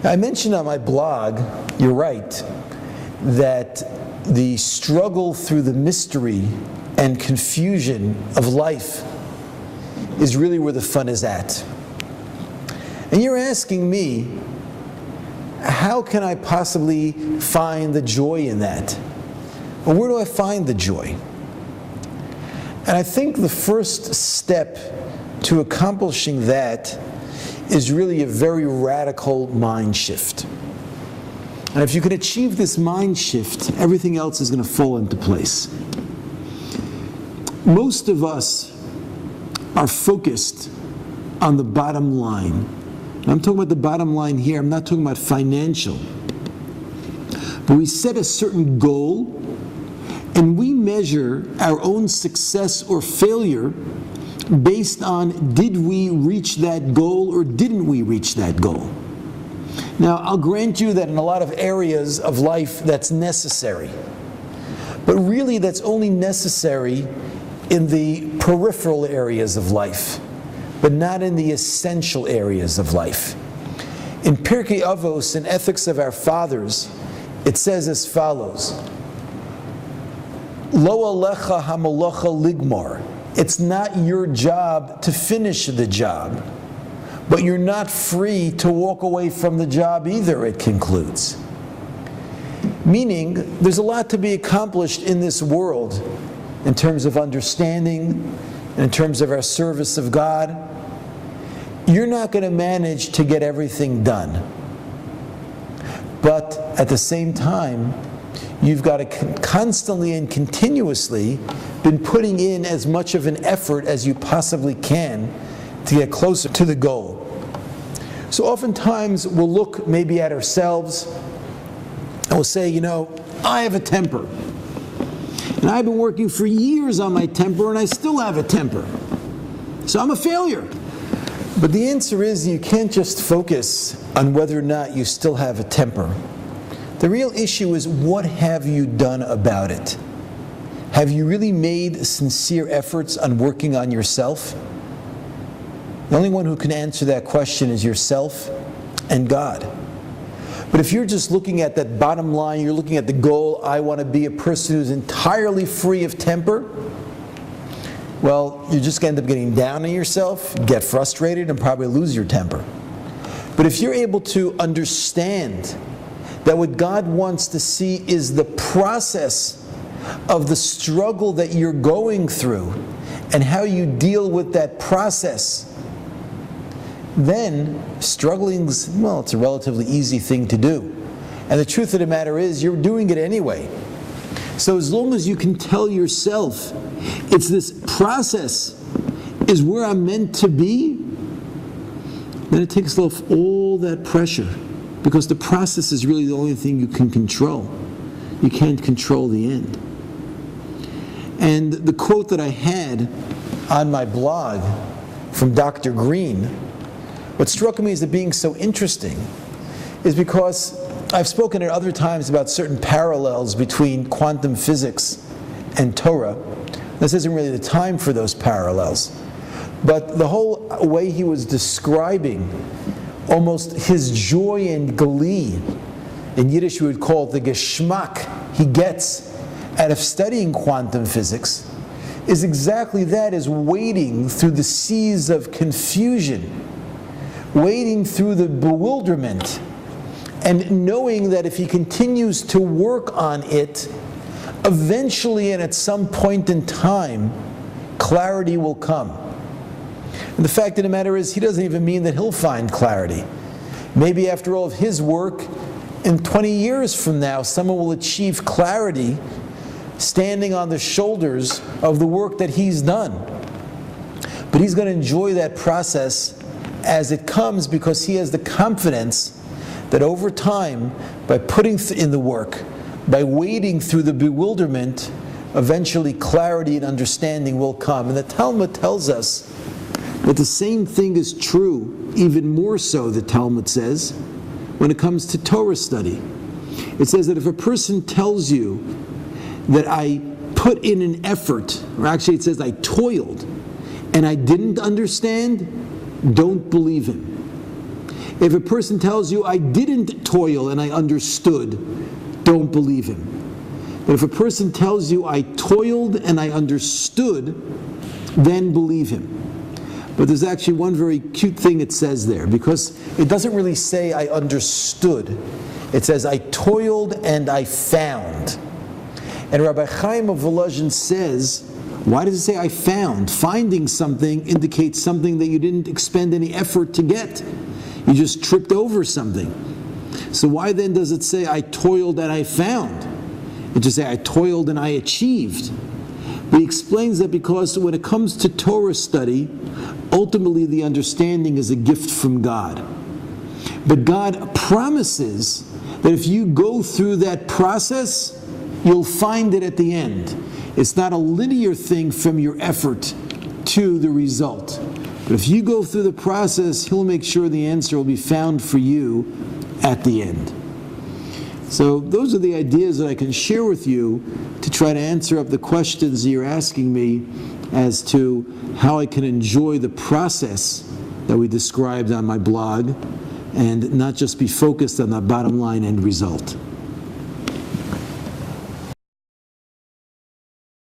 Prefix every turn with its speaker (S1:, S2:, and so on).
S1: I mentioned on my blog, you're right, that the struggle through the mystery and confusion of life is really where the fun is at. And you're asking me, how can I possibly find the joy in that? Well, where do I find the joy? And I think the first step to accomplishing that is really a very radical mind shift. And if you can achieve this mind shift, everything else is going to fall into place. Most of us are focused on the bottom line. And I'm talking about the bottom line here, I'm not talking about financial. But we set a certain goal, and we measure our own success or failure based on, did we reach that goal or didn't we reach that goal? Now, I'll grant you that in a lot of areas of life that's necessary. But really that's only necessary in the peripheral areas of life, but not in the essential areas of life. In Pirkei Avos, in Ethics of Our Fathers, it says as follows: Lo alecha hamalacha ligmar. It's not your job to finish the job, but you're not free to walk away from the job either, it concludes. Meaning, there's a lot to be accomplished in this world in terms of understanding, in terms of our service of God. You're not going to manage to get everything done. But at the same time, you've got to constantly and continuously been putting in as much of an effort as you possibly can to get closer to the goal. So oftentimes we'll look maybe at ourselves and we'll say, I have a temper. And I've been working for years on my temper and I still have a temper. So I'm a failure. But the answer is you can't just focus on whether or not you still have a temper. The real issue is, what have you done about it? Have you really made sincere efforts on working on yourself? The only one who can answer that question is yourself and God. But if you're just looking at that bottom line, you're looking at the goal, I want to be a person who's entirely free of temper, well, you're just going to end up getting down on yourself, get frustrated, and probably lose your temper. But if you're able to understand that what God wants to see is the process of the struggle that you're going through and how you deal with that process, then struggling's, it's a relatively easy thing to do. And the truth of the matter is, you're doing it anyway. So as long as you can tell yourself, it's this process is where I'm meant to be, then it takes off all that pressure. Because the process is really the only thing you can control. You can't control the end. And the quote that I had on my blog from Dr. Green, what struck me as it being so interesting is because I've spoken at other times about certain parallels between quantum physics and Torah. This isn't really the time for those parallels. But the whole way he was describing almost his joy and glee, in Yiddish we would call it the geschmack he gets out of studying quantum physics, is exactly that, is wading through the seas of confusion, wading through the bewilderment, and knowing that if he continues to work on it, eventually and at some point in time, clarity will come. And the fact of the matter is, he doesn't even mean that he'll find clarity. Maybe after all of his work, in 20 years from now, someone will achieve clarity standing on the shoulders of the work that he's done. But he's going to enjoy that process as it comes, because he has the confidence that over time, by putting in the work, by wading through the bewilderment, eventually clarity and understanding will come. And the Talmud tells us that the same thing is true, even more so, the Talmud says, when it comes to Torah study. It says that if a person tells you that I put in an effort, or actually it says I toiled, and I didn't understand, don't believe him. If a person tells you, I didn't toil and I understood, don't believe him. But if a person tells you, I toiled and I understood, then believe him. But there's actually one very cute thing it says there, because it doesn't really say I understood. It says I toiled and I found. And Rabbi Chaim of Volozhin says, why does it say I found? Finding something indicates something that you didn't expend any effort to get. You just tripped over something. So why then does it say I toiled and I found? It just say I toiled and I achieved. But he explains that because when it comes to Torah study, ultimately the understanding is a gift from God. But God promises that if you go through that process, you'll find it at the end. It's not a linear thing from your effort to the result. But if you go through the process, He'll make sure the answer will be found for you at the end. So those are the ideas that I can share with you to try to answer up the questions you're asking me as to how I can enjoy the process that we described on my blog and not just be focused on the bottom line end result.